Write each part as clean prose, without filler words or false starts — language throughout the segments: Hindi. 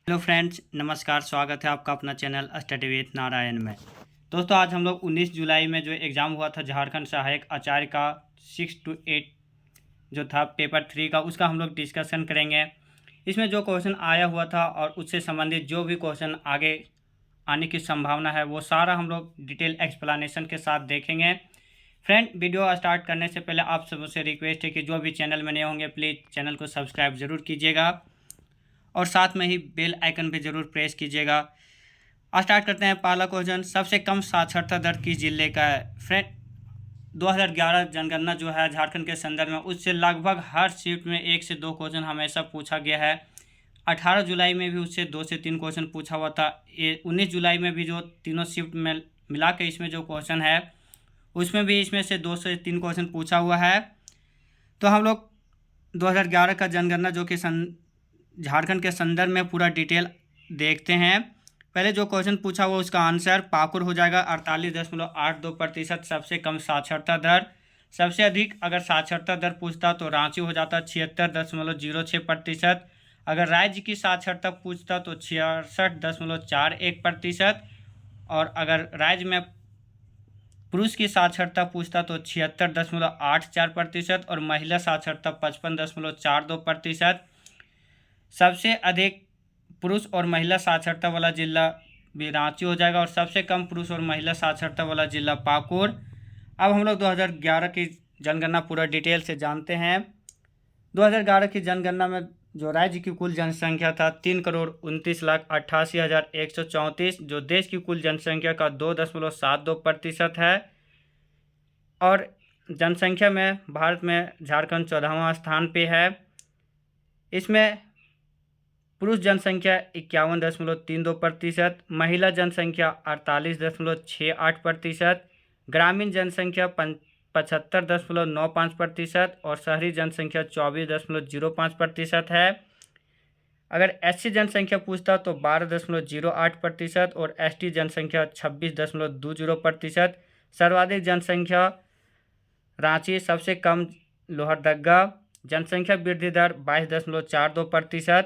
हेलो फ्रेंड्स, नमस्कार। स्वागत है आपका अपना चैनल स्टडी विथ नारायण में। दोस्तों, आज हम लोग 19 जुलाई में जो एग्ज़ाम हुआ था झारखंड सहायक आचार्य का 6 to 8 जो था पेपर 3 का, उसका हम लोग डिस्कशन करेंगे। इसमें जो क्वेश्चन आया हुआ था और उससे संबंधित जो भी क्वेश्चन आगे आने की संभावना है वो सारा हम लोग डिटेल एक्सप्लेनेशन के साथ देखेंगे। फ्रेंड, वीडियो स्टार्ट करने से पहले आप सबसे रिक्वेस्ट है कि जो भी चैनल में नए होंगे प्लीज़ चैनल को सब्सक्राइब ज़रूर कीजिएगा और साथ में ही बेल आइकन पे ज़रूर प्रेस कीजिएगा। स्टार्ट करते हैं। पहला क्वेश्चन, सबसे कम साक्षरता दर किस जिले का है? फ्रेंड, 2011 जनगणना जो है झारखंड के संदर्भ में, उससे लगभग हर शिफ्ट में 1 से 2 क्वेश्चन हमेशा पूछा गया है। 18 जुलाई में भी उससे 2 से 3 क्वेश्चन पूछा हुआ था। ये 19 जुलाई में भी जो तीनों शिफ्ट में मिला के इसमें जो क्वेश्चन है उसमें भी इसमें से 2 से 3 क्वेश्चन पूछा हुआ है। तो हम लोग 2011 का जनगणना जो कि झारखंड के संदर्भ में पूरा डिटेल देखते हैं। पहले जो क्वेश्चन पूछा हुआ उसका आंसर पाकुड़ हो जाएगा। 48.82% सबसे कम साक्षरता दर। सबसे अधिक अगर साक्षरता दर पूछता तो रांची हो जाता 76.06%। अगर राज्य की साक्षरता पूछता तो 66.41%। और अगर राज्य में पुरुष की साक्षरता पूछता तो 76.84% और महिला साक्षरता 55.42%। सबसे अधिक पुरुष और महिला साक्षरता वाला जिला भी रांची हो जाएगा और सबसे कम पुरुष और महिला साक्षरता वाला जिला पाकुड़। अब हम लोग 2011 की जनगणना पूरा डिटेल से जानते हैं। 2011 की जनगणना में जो राज्य की कुल जनसंख्या था 3,29,88,134, जो देश की कुल जनसंख्या का 2.72% है। और जनसंख्या में भारत में झारखंड 14वां स्थान पे है। इसमें पुरुष जनसंख्या 51.32%, महिला जनसंख्या 48.68%, ग्रामीण जनसंख्या 75.95% और शहरी जनसंख्या 24.05% है। अगर एससी जनसंख्या पूछता तो 12.08% और एसटी जनसंख्या 26.20%। सर्वाधिक जनसंख्या रांची, सबसे कम लोहरदगा। जनसंख्या वृद्धि दर 22.42%।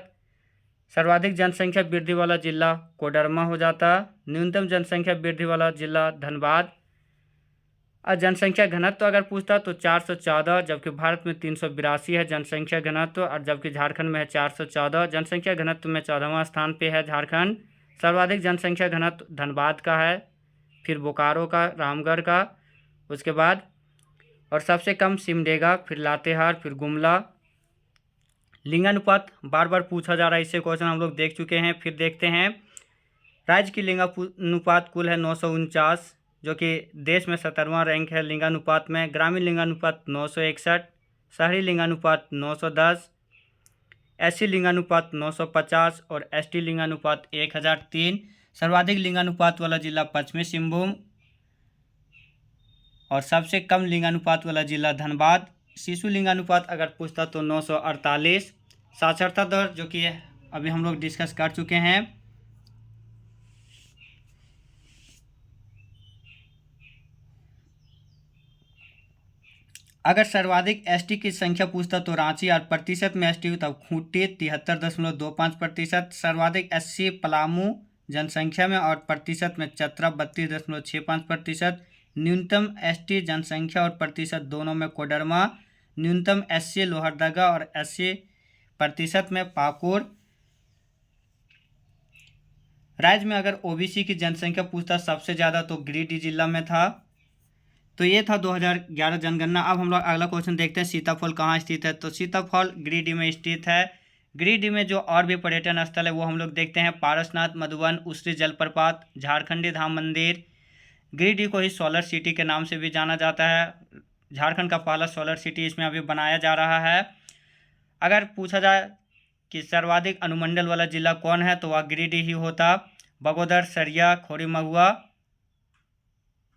सर्वाधिक जनसंख्या वृद्धि वाला जिला कोडरमा हो जाता। न्यूनतम जनसंख्या वृद्धि वाला जिला धनबाद। और जनसंख्या घनत्व अगर पूछता तो 414, जबकि भारत में 382 है जनसंख्या घनत्व, और जबकि झारखंड में है 414। जनसंख्या घनत्व में 14वां स्थान पे है झारखंड। सर्वाधिक जनसंख्या घनत्व धनबाद का है, फिर बोकारो का, रामगढ़ का, उसके बाद और सबसे कम सिमडेगा, फिर लातेहार, फिर गुमला। लिंगानुपात बार बार पूछा जा रहा है, इससे क्वेश्चन हम लोग देख चुके हैं। फिर देखते हैं। राज्य की लिंगानुपात कुल है 949, जो कि देश में 17वां रैंक है लिंगानुपात में। ग्रामीण लिंगानुपात 961, शहरी लिंगानुपात 910, एससी लिंगानुपात 950 और एसटी लिंगानुपात 1003। सर्वाधिक लिंगानुपात वाला जिला पश्चिमी सिंहभूम और सबसे कम लिंगानुपात वाला जिला धनबाद। शिशु लिंगानुपात अगर पूछता तो 948। साक्षरता दर जो कि अभी हम लोग डिस्कस कर चुके हैं। अगर सर्वाधिक एसटी की संख्या पूछता तो रांची, और प्रतिशत में एसटी तब खूंटी 73.25%। सर्वाधिक एससी पलामू जनसंख्या में और प्रतिशत में चतरा 32.65%। न्यूनतम एसटी जनसंख्या और प्रतिशत दोनों में कोडरमा। न्यूनतम एससी लोहरदगा और एससी प्रतिशत में पाकुड़। राज्य में अगर ओबीसी की जनसंख्या पूछता सबसे ज़्यादा तो गिरिडीह जिला में था। तो ये था 2011 जनगणना। अब हम लोग अगला क्वेश्चन देखते हैं, सीताफल कहाँ स्थित है? तो सीताफल गिरिडीह में स्थित है। गिरिडीह में जो और भी पर्यटन स्थल है वो हम लोग देखते हैं। पारसनाथ, मधुबन, उसरी जलप्रपात, झारखंडी धाम मंदिर। गिरिडीह को ही सोलर सिटी के नाम से भी जाना जाता है। झारखंड का पहला सोलर सिटी इसमें अभी बनाया जा रहा है। अगर पूछा जाए कि सर्वाधिक अनुमंडल वाला जिला कौन है तो वह गिरिडीह ही होता। बगोदर, सरिया, खोरी महुआ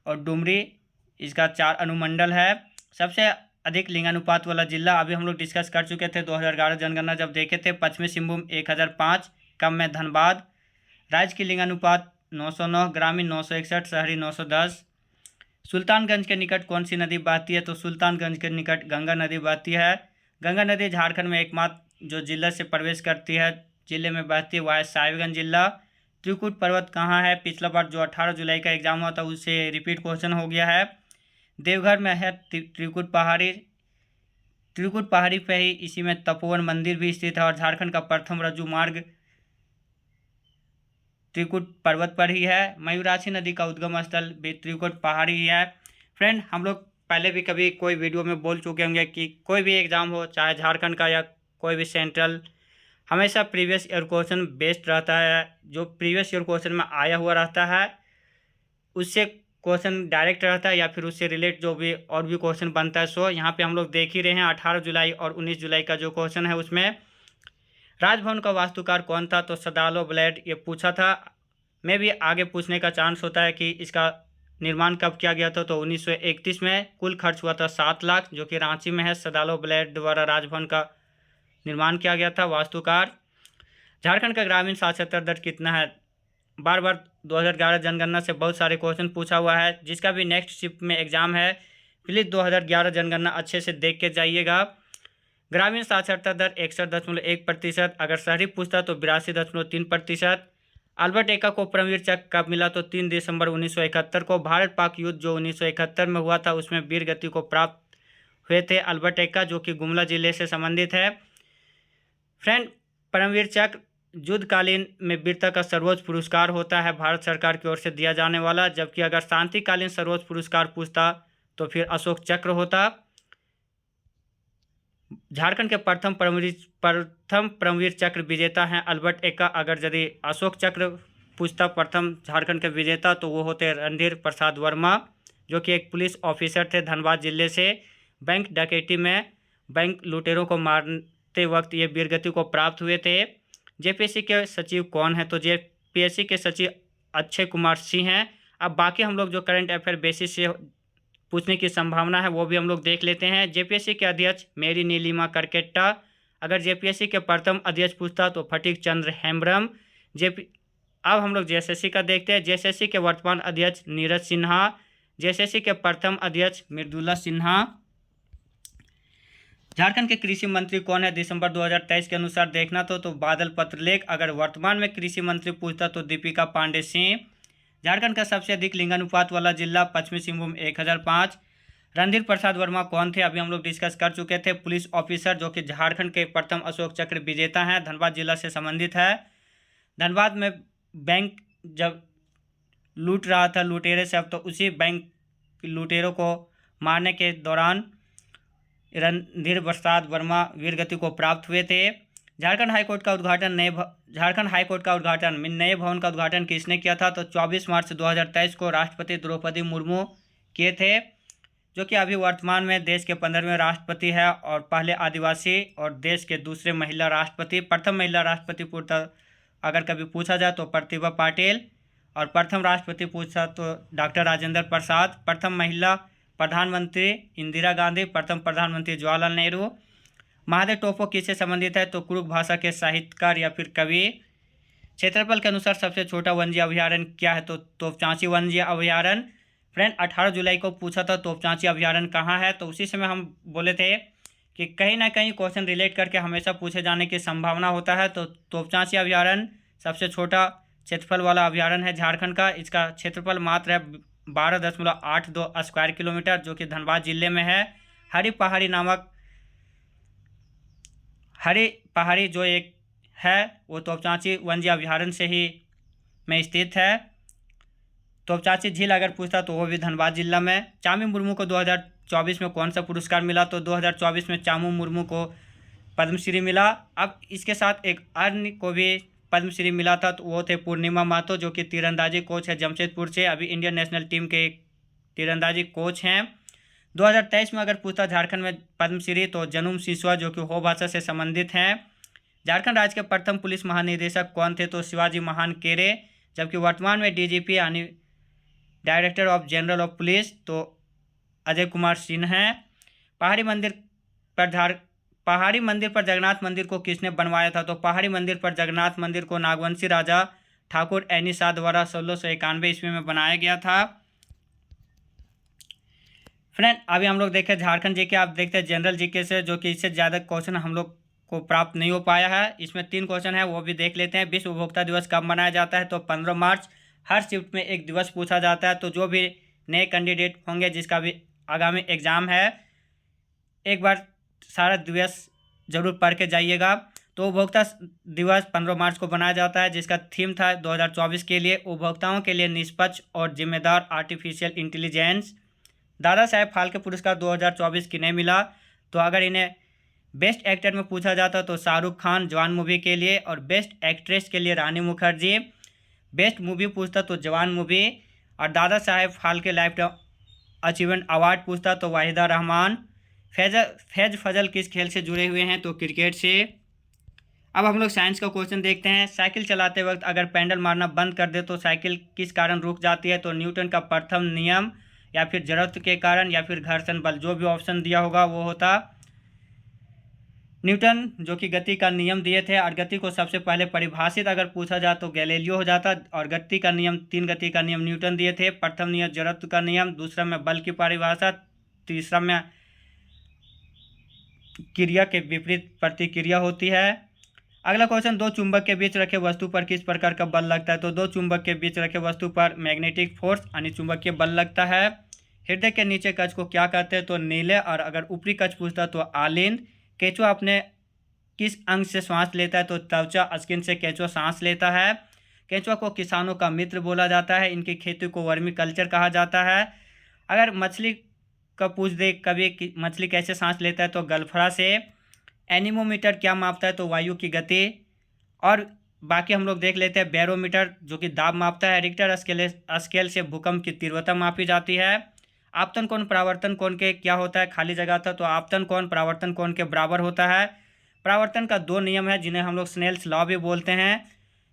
और डुमरी, इसका 4 अनुमंडल है। सबसे अधिक लिंगानुपात वाला जिला अभी हम लोग डिस्कस कर चुके थे 2011 जनगणना जब देखे थे। पश्चिमी सिंहभूम 1005, कम में धनबाद। राज्य की लिंगानुपात 909, ग्रामीण 961, शहरी 910। सुल्तानगंज के निकट कौन सी नदी बहती है? तो सुल्तानगंज के निकट गंगा नदी बहती है। गंगा नदी झारखंड में एकमात्र जो जिला से प्रवेश करती है जिले में बहती है वह है साहिबगंज जिला। त्रिकुट पर्वत कहाँ है? पिछला बार जो 18 जुलाई का एग्जाम हुआ था उससे रिपीट क्वेश्चन हो गया है। देवघर में है त्रिकुट पहाड़ी। त्रिकुट पहाड़ी पे ही इसी में तपोवन मंदिर भी स्थित है और झारखंड का प्रथम रज्जु मार्ग त्रिकुट पर्वत पर ही है। मयूराक्षी नदी का उद्गम स्थल भी त्रिकुट पहाड़ी ही है। फ्रेंड, हम लोग पहले भी कभी कोई वीडियो में बोल चुके होंगे कि कोई भी एग्ज़ाम हो, चाहे झारखंड का या कोई भी सेंट्रल, हमेशा प्रीवियस ईयर क्वेश्चन बेस्ड रहता है। जो प्रीवियस ईयर क्वेश्चन में आया हुआ रहता है उससे क्वेश्चन डायरेक्ट रहता है या फिर उससे रिलेट जो भी और भी क्वेश्चन बनता है। सो यहाँ पे हम लोग देख ही रहे हैं 18 जुलाई और 19 जुलाई का जो क्वेश्चन है उसमें राजभवन का वास्तुकार कौन था? तो सदालो ब्लेड ये पूछा था। में भी आगे पूछने का चांस होता है कि इसका निर्माण कब किया गया था? तो 1931 में। कुल खर्च हुआ था 7 लाख, जो कि रांची में है। सदालो ब्लेड द्वारा राजभवन का निर्माण किया गया था। वास्तुकार। झारखंड का ग्रामीण साक्षरता दर कितना है? बार बार 2011 जनगणना से बहुत सारे क्वेश्चन पूछा हुआ है। जिसका भी नेक्स्ट शिफ्ट में एग्जाम है प्लीज़ 2011 जनगणना अच्छे से देख के जाइएगा। ग्रामीण साक्षरता दर 61.1%। अगर शहरी पूछता तो 82.3%। अल्बर्ट एक्का को परमवीर चक्र कब मिला? तो 3 दिसंबर 1971 को। भारत पाक युद्ध जो 1971 में हुआ था उसमें वीर गति को प्राप्त हुए थे अल्बर्ट एक्का, जो कि गुमला जिले से संबंधित है। फ्रेंड, परमवीर चक्र युद्धकालीन में वीरता का सर्वोच्च पुरस्कार होता है भारत सरकार की ओर से दिया जाने वाला। जबकि अगर शांतिकालीन सर्वोच्च पुरस्कार पूछता तो फिर अशोक चक्र होता। झारखंड के प्रथम परमवीर चक्र विजेता हैं अल्बर्ट एक्का। अगर यदि अशोक चक्र पूछता प्रथम झारखंड के विजेता तो वो होते रणधीर प्रसाद वर्मा, जो कि एक पुलिस ऑफिसर थे धनबाद जिले से। बैंक डकैती में बैंक लुटेरों को मारते वक्त ये वीरगति को प्राप्त हुए थे। जेपीएससी के सचिव कौन है? तो जेपीएससी के सचिव अक्षय कुमार सिंह हैं। अब बाकी हम लोग जो करंट अफेयर बेसिस से पूछने की संभावना है वो भी हम लोग देख लेते हैं। जेपीएससी के अध्यक्ष मेरी नीलिमा करकेट्टा। अगर जेपीएससी के प्रथम अध्यक्ष पूछता तो फटीक चंद्र हेम्ब्रम। अब हम लोग जेएसएससी का देखते हैं। जेएसएससी के वर्तमान अध्यक्ष नीरज सिन्हा। जेएसएससी के प्रथम अध्यक्ष मृदुला सिन्हा। झारखंड के कृषि मंत्री कौन है? दिसंबर 2023 के अनुसार देखना तो बादल पत्रलेख। अगर वर्तमान में कृषि मंत्री पूछता तो दीपिका पांडे सिंह। झारखंड का सबसे अधिक लिंगानुपात वाला जिला पश्चिमी सिंहभूम 1005। रणधीर प्रसाद वर्मा कौन थे? अभी हम लोग डिस्कस कर चुके थे। पुलिस ऑफिसर, जो कि झारखंड के प्रथम अशोक चक्र विजेता हैं, धनबाद जिला से संबंधित है। धनबाद में बैंक जब लूट रहा था लुटेरे सब, तो उसी बैंक लुटेरों को मारने के दौरान रणधीर प्रसाद वर्मा वीरगति को प्राप्त हुए थे। झारखंड हाईकोर्ट का उद्घाटन नए भवन का उद्घाटन किसने किया था? तो 24 मार्च 2023 को राष्ट्रपति द्रौपदी मुर्मू किए थे, जो कि अभी वर्तमान में देश के 15वें राष्ट्रपति है और पहले आदिवासी और देश के दूसरे महिला राष्ट्रपति। प्रथम महिला राष्ट्रपति पूछता अगर कभी पूछा जाए तो प्रतिभा पाटिल, और प्रथम राष्ट्रपति पूछा तो डॉक्टर राजेंद्र प्रसाद। प्रथम महिला प्रधानमंत्री इंदिरा गांधी। प्रथम प्रधानमंत्री जवाहरलाल नेहरू। महादेव टोपो किससे संबंधित है? तो कुरुक भाषा के साहित्यकार या फिर कवि। क्षेत्रफल के अनुसार सबसे छोटा वन्यजीव अभयारण्य क्या है? तो तोपचांची वन्यजीव अभयारण्य। फ्रेंड, 18 जुलाई को पूछा था तोपचांची अभयारण्य कहाँ है, तो उसी समय हम बोले थे कि कहीं ना कहीं क्वेश्चन रिलेट करके हमेशा पूछे जाने की संभावना होता है। तो तोपचांची अभयारण्य सबसे छोटा क्षेत्रफल वाला अभयारण्य है झारखंड का। इसका क्षेत्रफल मात्र है 12.82 स्क्वायर किलोमीटर, जो कि धनबाद जिले में है। हरी पहाड़ी जो एक है वो तोपचांची वन्यजीव अभयारण्य से ही में स्थित है। तोपचांची झील अगर पूछता तो वो भी धनबाद जिला में। चामी मुर्मू को 2024 में कौन सा पुरस्कार मिला? तो 2024 में चामू मुर्मू को पद्मश्री मिला। अब इसके साथ एक अन्य को भी पद्मश्री मिला था, तो वो थे पूर्णिमा महतो, जो कि तीरंदाजी कोच है जमशेदपुर से, अभी इंडियन नेशनल टीम के तीरंदाजी कोच हैं। 2023 में अगर पूछता झारखंड में पद्मश्री तो जनुम सिसवा, जो कि हो भाषा से संबंधित हैं। झारखंड राज्य के प्रथम पुलिस महानिदेशक कौन थे? तो शिवाजी महान केरे। जबकि वर्तमान में डीजीपी यानी director of general of police तो अजय कुमार सिंह हैं। पहाड़ी मंदिर पर जगन्नाथ मंदिर को किसने बनवाया था? तो पहाड़ी मंदिर पर जगन्नाथ मंदिर को नागवंशी राजा ठाकुर ऐनी शाह द्वारा 1691 ईस्वी में बनाया गया था। फ्रेंड, अभी हम लोग देखें झारखंड जीके। आप देखते हैं जनरल जीके से, जो कि इससे ज़्यादा क्वेश्चन हम लोग को प्राप्त नहीं हो पाया है। इसमें 3 क्वेश्चन है, वो भी देख लेते हैं। विश्व उपभोक्ता दिवस कब मनाया जाता है? तो 15 मार्च। हर शिफ्ट में एक दिवस पूछा जाता है, तो जो भी नए कैंडिडेट होंगे जिसका भी आगामी एग्ज़ाम है, एक बार सारा दिवस जरूर पढ़ के जाइएगा। तो उपभोक्ता दिवस 15 मार्च को मनाया जाता है, जिसका थीम था 2024 के लिए उपभोक्ताओं के लिए निष्पक्ष और जिम्मेदार आर्टिफिशियल इंटेलिजेंस। दादा साहेब फाल्के पुरस्कार 2024 किन्हें मिला? तो अगर इन्हें बेस्ट एक्टर में पूछा जाता तो शाहरुख खान जवान मूवी के लिए, और बेस्ट एक्ट्रेस के लिए रानी मुखर्जी। बेस्ट मूवी पूछता तो जवान मूवी। और Dadasaheb Phalke lifetime achievement award पूछता तो वाहिदा रहमान। फैज फजल किस खेल से जुड़े हुए हैं? तो क्रिकेट से। अब हम लोग साइंस का क्वेश्चन देखते हैं। साइकिल चलाते वक्त अगर पैडल मारना बंद कर दे तो साइकिल किस कारण रुक जाती है? तो न्यूटन का प्रथम नियम, या फिर जड़त्व के कारण, या फिर घर्षण बल। जो भी ऑप्शन दिया होगा वो होता न्यूटन, जो कि गति का नियम दिए थे। और गति को सबसे पहले परिभाषित अगर पूछा जाए तो गैलीलियो हो जाता। और गति का नियम, 3 गति का नियम न्यूटन दिए थे। प्रथम नियम जड़त्व का नियम, दूसरा में बल की परिभाषा, तीसरा में क्रिया के विपरीत प्रतिक्रिया होती है। अगला क्वेश्चन, दो चुंबक के बीच रखे वस्तु पर किस प्रकार का बल लगता है? तो दो चुंबक के बीच रखे वस्तु पर मैग्नेटिक फोर्स यानी चुंबकीय बल लगता है। हृदय के नीचे कक्ष को क्या कहते हैं? तो नीले। और अगर ऊपरी कक्ष पूछता तो आलिंद। केंचुआ अपने किस अंग से श्वास लेता है? तो त्वचा स्किन से केंचुआ सांस लेता है। केंचुआ को किसानों का मित्र बोला जाता है। इनकी खेती को वर्मी कल्चर कहा जाता है। अगर मछली का पूछ दे कभी कि मछली कैसे सांस लेता है? तो गलफड़ा से। एनीमोमीटर क्या मापता है? तो वायु की गति। और बाकी हम लोग देख लेते हैं। बैरोमीटर जो कि दाब मापता है। रिक्टर स्केल से भूकंप की तीव्रता मापी जाती है। आपतन कोण परावर्तन कोण के क्या होता है? खाली जगह था, तो आपतन कोण परावर्तन कोण के बराबर होता है। परावर्तन का 2 नियम है जिन्हें हम लोग स्नेल्स लॉ भी बोलते हैं।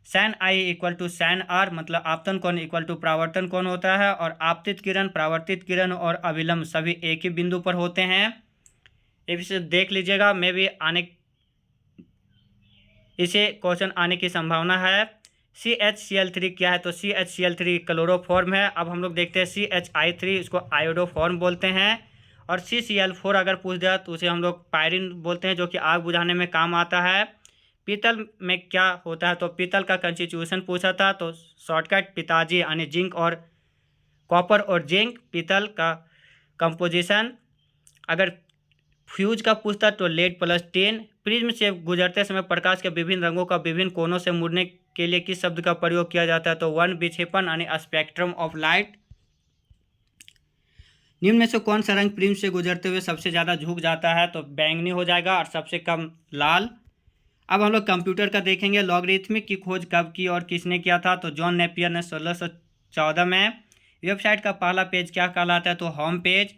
Sine I equal to sine R, मतलब आपतन कोण इक्वल टू परावर्तन कोण होता है। और आपतित किरण, परावर्तित किरण और अविलंब सभी एक ही बिंदु पर होते हैं। इसे देख लीजिएगा। मैं भी इसे क्वेश्चन आने की संभावना है। CHCl3 क्या है? तो CHCl3 क्लोरोफॉर्म है। अब हम लोग देखते हैं CHI3, इसको आयोडोफॉर्म बोलते हैं। और CCl4 अगर पूछ दिया तो उसे हम लोग पायरिन बोलते हैं, जो कि आग बुझाने में काम आता है। पीतल में क्या होता है? तो पीतल का कंस्टिट्यूशन पूछा था, तो शॉर्टकट पिताजी यानी जिंक और कॉपर और जिंक पीतल का कंपोजिशन। अगर फ्यूज का पूछता तो लेड प्लस टिन। प्रिज्म से गुजरते समय प्रकाश के विभिन्न रंगों का विभिन्न कोनों से मुड़ने के लिए किस शब्द का प्रयोग किया जाता है? तो वन विक्षेपण यानी स्पेक्ट्रम ऑफ लाइट। निम्न में से कौन सा रंग प्रिज्म से गुजरते हुए सबसे ज़्यादा झुक जाता है? तो बैंगनी हो जाएगा, और सबसे कम लाल। अब हम लोग कंप्यूटर का देखेंगे। लॉगरिथमिक की खोज कब की और किसने किया था? तो जॉन नेपियर ने 1614 में। वेबसाइट का पहला पेज क्या कहलाता है? तो होम पेज।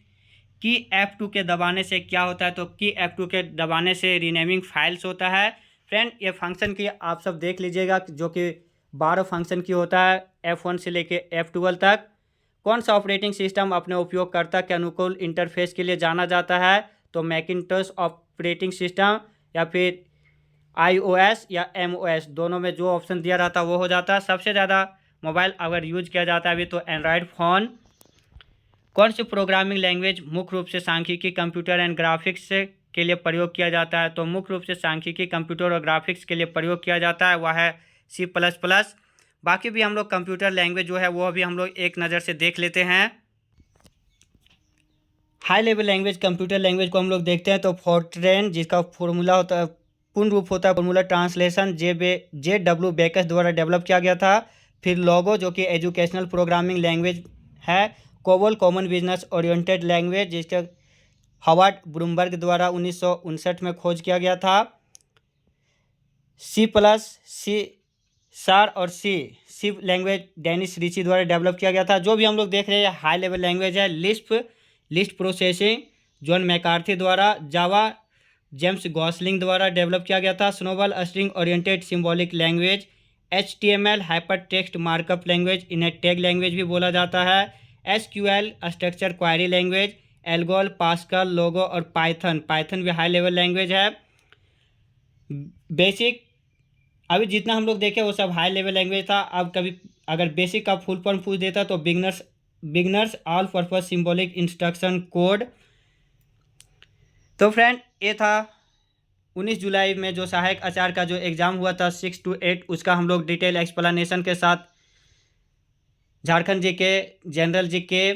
की F2 के दबाने से क्या होता है? तो की F2 के दबाने से रीनेमिंग फाइल्स होता है। फ्रेंड, ये फंक्शन की आप सब देख लीजिएगा, जो कि 12 फंक्शन की होता है, F1 से लेके F12 तक। कौन सा ऑपरेटिंग सिस्टम अपने उपयोगकर्ता के अनुकूल इंटरफेस के लिए जाना जाता है? तो मैकिन्टोश ऑपरेटिंग सिस्टम, या फिर iOS या MOS, दोनों में जो ऑप्शन दिया रहता है वो हो जाता है। सबसे ज़्यादा मोबाइल अगर यूज किया जाता है अभी तो एंड्रॉयड फ़ोन। कौन सी प्रोग्रामिंग लैंग्वेज मुख्य रूप से सांख्यिकी, कंप्यूटर एंड ग्राफिक्स के लिए प्रयोग किया जाता है? तो मुख्य रूप से सांख्यिकी, कंप्यूटर और ग्राफिक्स के लिए प्रयोग किया जाता है, वह है C++। बाकी भी हम लोग कंप्यूटर लैंग्वेज जो है वो अभी हम लोग एक नज़र से देख लेते हैं। High level language, computer language को हम लोग देखते हैं। तो फोर्ट्रेन, जिसका फॉर्मूला होता है, पूर्ण रूप होता है फॉर्मूला ट्रांसलेशन, JW बेकस द्वारा डेवलप किया गया था। फिर लोगो, जो कि एजुकेशनल प्रोग्रामिंग लैंग्वेज है। COBOL, common business oriented language, जिसका हॉवर्ड ब्लूमबर्ग द्वारा 1959 में खोज किया गया था। C++, C और सी लैंग्वेज डेनिस रिची द्वारा डेवलप किया गया था। जो भी हम लोग देख रहे हैं हाई लेवल लैंग्वेज है। लिस्ट प्रोसेसिंग, जॉन मैकार्थी द्वारा। जावा, जेम्स गॉसलिंग द्वारा डेवलप किया गया था। SNOBOL, string oriented symbolic language. HTML, hyper text markup language, इन्हें टैग लैंग्वेज भी बोला जाता है। SQL, structure query language. ALGOL, Pascal, Logo और पाइथन भी हाई लेवल लैंग्वेज है। बेसिक, अभी जितना हम लोग देखे वो सब हाई लेवल लैंग्वेज था। अब कभी अगर बेसिक का फुल फॉर्म पूछ देता तो beginners all purpose symbolic instruction code. तो फ्रेंड, ये था 19 जुलाई में जो सहायक आचार्य का जो एग्ज़ाम हुआ था 6 to 8, उसका हम लोग डिटेल एक्सप्लेनेशन के साथ Jharkhand GK, general GK,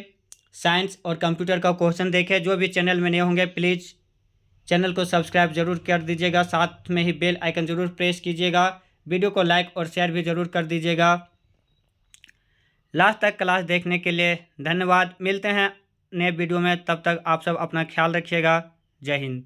science और कंप्यूटर का क्वेश्चन देखें। जो भी चैनल में नए होंगे प्लीज़ चैनल को सब्सक्राइब जरूर कर दीजिएगा, साथ में ही बेल आइकन ज़रूर प्रेस कीजिएगा। वीडियो को लाइक और शेयर भी ज़रूर कर दीजिएगा। लास्ट तक क्लास देखने के लिए धन्यवाद। मिलते हैं नए वीडियो में, तब तक आप सब अपना ख्याल रखिएगा। जय हिंद।